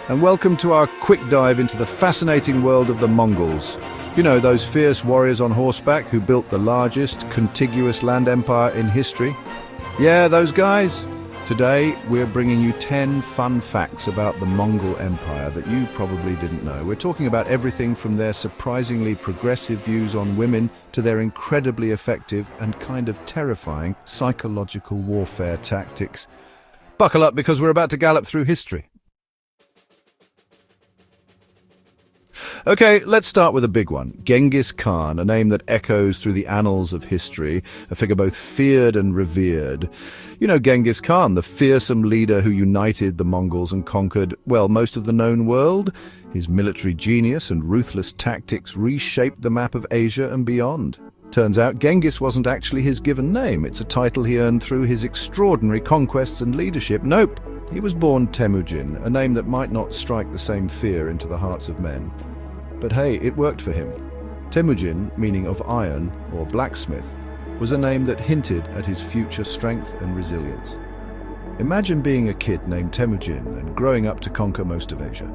and welcome to our quick dive into the fascinating world of the Mongols. You know, those fierce warriors on horseback who built the largest contiguous land empire in history? Yeah, those guys. Today, we're bringing you 10 fun facts about the Mongol Empire that you probably didn't know. We're talking about everything from their surprisingly progressive views on women to their incredibly effective and kind of terrifying psychological warfare tactics. Buckle up because we're about to gallop through history. Okay, let's start with a big one. Genghis Khan, a name that echoes through the annals of history, a figure both feared and revered. You know Genghis Khan, the fearsome leader who united the Mongols and conquered, well, most of the known world. His military genius and ruthless tactics reshaped the map of Asia and beyond. Turns out Genghis wasn't actually his given name. It's a title he earned through his extraordinary conquests and leadership. Nope, he was born Temujin, a name that might not strike the same fear into the hearts of men. But hey, it worked for him. Temujin, meaning of iron or blacksmith, was a name that hinted at his future strength and resilience. Imagine being a kid named Temujin and growing up to conquer most of Asia.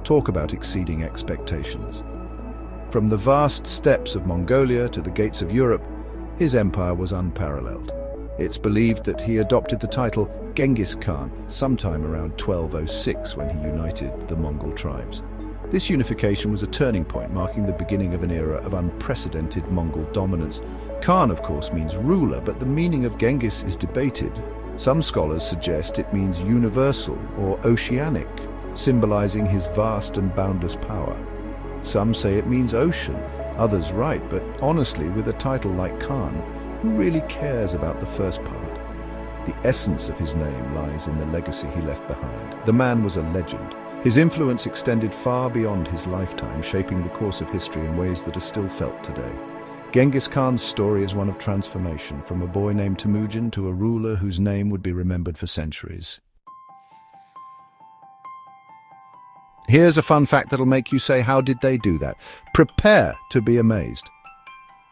Talk about exceeding expectations. From the vast steppes of Mongolia to the gates of Europe, his empire was unparalleled. It's believed that he adopted the title Genghis Khan sometime around 1206 when he united the Mongol tribes. This unification was a turning point, marking the beginning of an era of unprecedented Mongol dominance. Khan, of course, means ruler, but the meaning of Genghis is debated. Some scholars suggest it means universal or oceanic, symbolizing his vast and boundless power. Some say it means ocean, others right, but honestly, with a title like Khan, who really cares about the first part? The essence of his name lies in the legacy he left behind. The man was a legend. His influence extended far beyond his lifetime, shaping the course of history in ways that are still felt today. Genghis Khan's story is one of transformation, from a boy named Temujin to a ruler whose name would be remembered for centuries. Here's a fun fact that'll make you say, how did they do that? Prepare to be amazed.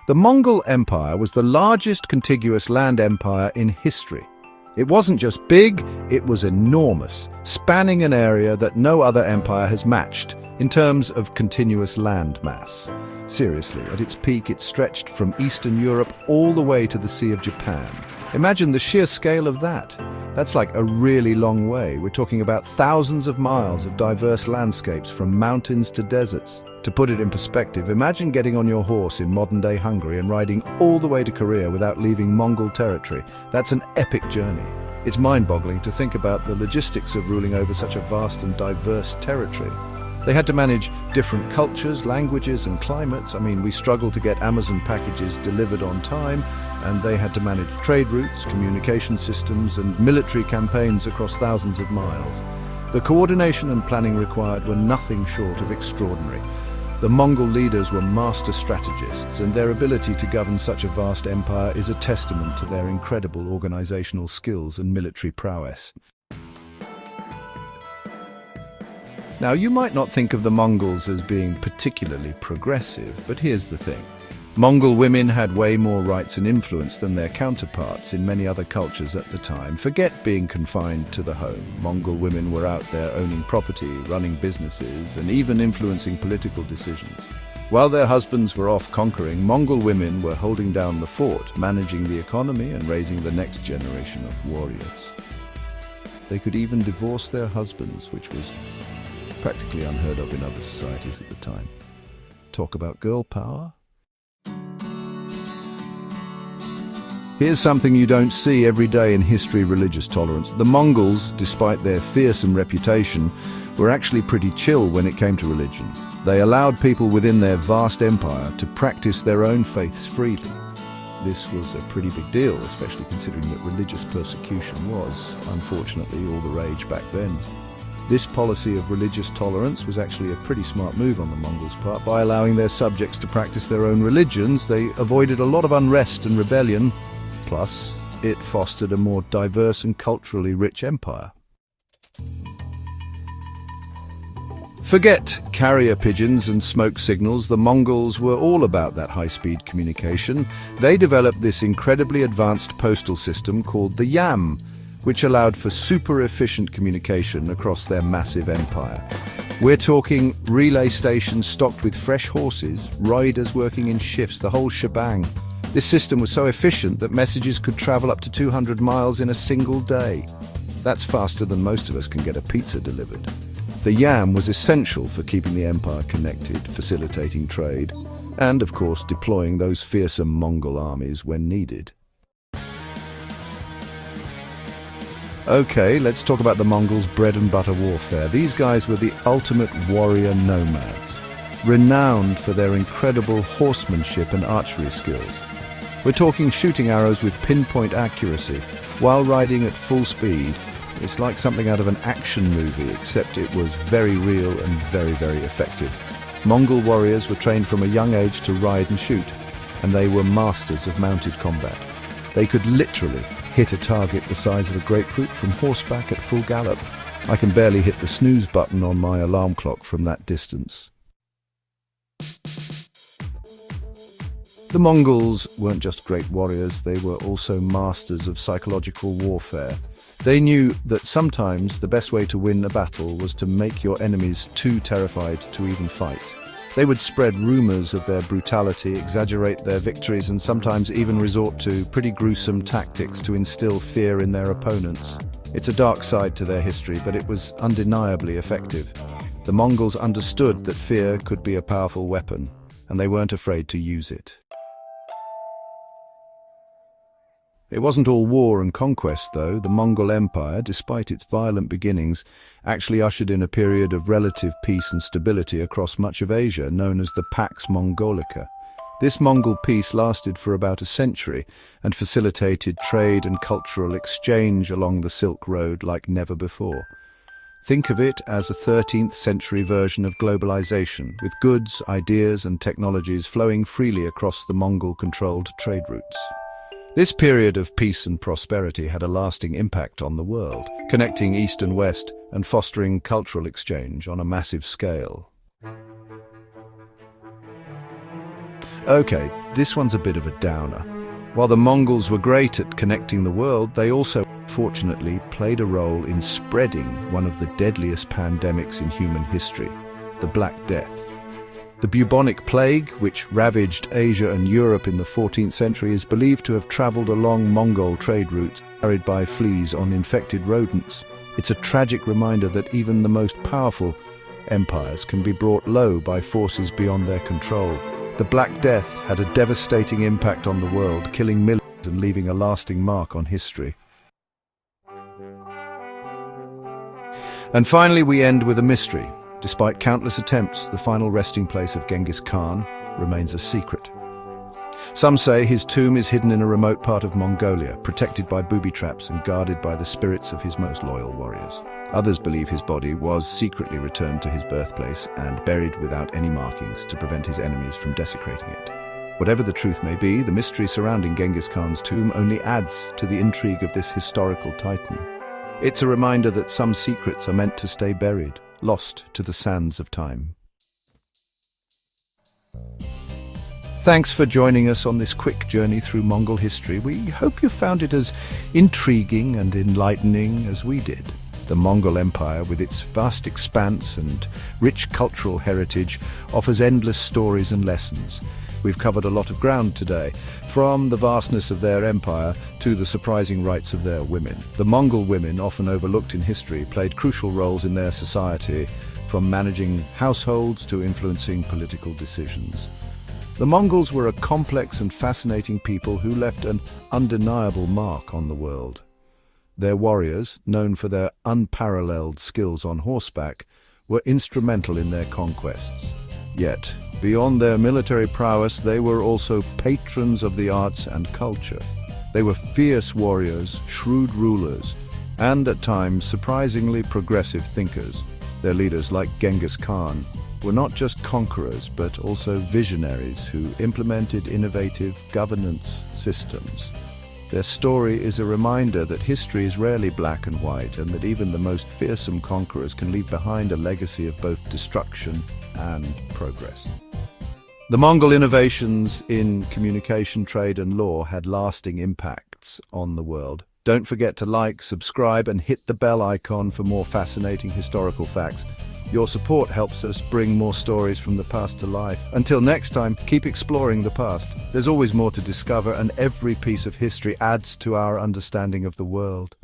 The Mongol Empire was the largest contiguous land empire in history. It wasn't just big, it was enormous, spanning an area that no other empire has matched in terms of continuous land mass. Seriously, at its peak it stretched from Eastern Europe all the way to the Sea of Japan. Imagine the sheer scale of that. That's like a really long way. We're talking about thousands of miles of diverse landscapes from mountains to deserts. To put it in perspective, imagine getting on your horse in modern-day Hungary and riding all the way to Korea without leaving Mongol territory. That's an epic journey. It's mind-boggling to think about the logistics of ruling over such a vast and diverse territory. They had to manage different cultures, languages, and climates. I mean, we struggle to get Amazon packages delivered on time, and they had to manage trade routes, communication systems, and military campaigns across thousands of miles. The coordination and planning required were nothing short of extraordinary. The Mongol leaders were master strategists, and their ability to govern such a vast empire is a testament to their incredible organizational skills and military prowess. Now, you might not think of the Mongols as being particularly progressive, but here's the thing. Mongol women had way more rights and influence than their counterparts in many other cultures at the time. Forget being confined to the home. Mongol women were out there owning property, running businesses, and even influencing political decisions. While their husbands were off conquering, Mongol women were holding down the fort, managing the economy and raising the next generation of warriors. They could even divorce their husbands, which was practically unheard of in other societies at the time. Talk about girl power. Here's something you don't see every day in history: religious tolerance. The Mongols, despite their fearsome reputation, were actually pretty chill when it came to religion. They allowed people within their vast empire to practice their own faiths freely. This was a pretty big deal, especially considering that religious persecution was, unfortunately, all the rage back then. This policy of religious tolerance was actually a pretty smart move on the Mongols' part. By allowing their subjects to practice their own religions, they avoided a lot of unrest and rebellion. Plus, it fostered a more diverse and culturally rich empire. Forget carrier pigeons and smoke signals. The Mongols were all about that high-speed communication. They developed this incredibly advanced postal system called the Yam, which allowed for super efficient communication across their massive empire. We're talking relay stations stocked with fresh horses, riders working in shifts, the whole shebang. This system was so efficient that messages could travel up to 200 miles in a single day. That's faster than most of us can get a pizza delivered. The yam was essential for keeping the empire connected, facilitating trade, and of course deploying those fearsome Mongol armies when needed. Okay, let's talk about the Mongols' bread and butter warfare. These guys were the ultimate warrior nomads, renowned for their incredible horsemanship and archery skills. We're talking shooting arrows with pinpoint accuracy, while riding at full speed. It's like something out of an action movie, except it was very real and very, very effective. Mongol warriors were trained from a young age to ride and shoot, and they were masters of mounted combat. They could literally hit a target the size of a grapefruit from horseback at full gallop. I can barely hit the snooze button on my alarm clock from that distance. The Mongols weren't just great warriors, they were also masters of psychological warfare. They knew that sometimes the best way to win a battle was to make your enemies too terrified to even fight. They would spread rumors of their brutality, exaggerate their victories, and sometimes even resort to pretty gruesome tactics to instill fear in their opponents. It's a dark side to their history, but it was undeniably effective. The Mongols understood that fear could be a powerful weapon, and they weren't afraid to use it. It wasn't all war and conquest, though. The Mongol Empire, despite its violent beginnings, actually ushered in a period of relative peace and stability across much of Asia, known as the Pax Mongolica. This Mongol peace lasted for about a century and facilitated trade and cultural exchange along the Silk Road like never before. Think of it as a 13th century version of globalization, with goods, ideas and technologies flowing freely across the Mongol-controlled trade routes. This period of peace and prosperity had a lasting impact on the world, connecting East and West and fostering cultural exchange on a massive scale. Okay, this one's a bit of a downer. While the Mongols were great at connecting the world, they also, fortunately, played a role in spreading one of the deadliest pandemics in human history, the Black Death. The bubonic plague, which ravaged Asia and Europe in the 14th century, is believed to have traveled along Mongol trade routes, carried by fleas on infected rodents. It's a tragic reminder that even the most powerful empires can be brought low by forces beyond their control. The Black Death had a devastating impact on the world, killing millions and leaving a lasting mark on history. And finally, we end with a mystery. Despite countless attempts, the final resting place of Genghis Khan remains a secret. Some say his tomb is hidden in a remote part of Mongolia, protected by booby traps and guarded by the spirits of his most loyal warriors. Others believe his body was secretly returned to his birthplace and buried without any markings to prevent his enemies from desecrating it. Whatever the truth may be, the mystery surrounding Genghis Khan's tomb only adds to the intrigue of this historical titan. It's a reminder that some secrets are meant to stay buried, lost to the sands of time. Thanks for joining us on this quick journey through Mongol history. We hope you found it as intriguing and enlightening as we did. The Mongol Empire, with its vast expanse and rich cultural heritage, offers endless stories and lessons. We've covered a lot of ground today, from the vastness of their empire to the surprising rights of their women. The Mongol women, often overlooked in history, played crucial roles in their society, from managing households to influencing political decisions. The Mongols were a complex and fascinating people who left an undeniable mark on the world. Their warriors, known for their unparalleled skills on horseback, were instrumental in their conquests. Yet, beyond their military prowess, they were also patrons of the arts and culture. They were fierce warriors, shrewd rulers, and at times surprisingly progressive thinkers. Their leaders, like Genghis Khan, were not just conquerors but also visionaries who implemented innovative governance systems. Their story is a reminder that history is rarely black and white, and that even the most fearsome conquerors can leave behind a legacy of both destruction and progress. The Mongol innovations in communication, trade and law had lasting impacts on the world. Don't forget to like, subscribe and hit the bell icon for more fascinating historical facts. Your support helps us bring more stories from the past to life. Until next time, keep exploring the past. There's always more to discover, and every piece of history adds to our understanding of the world.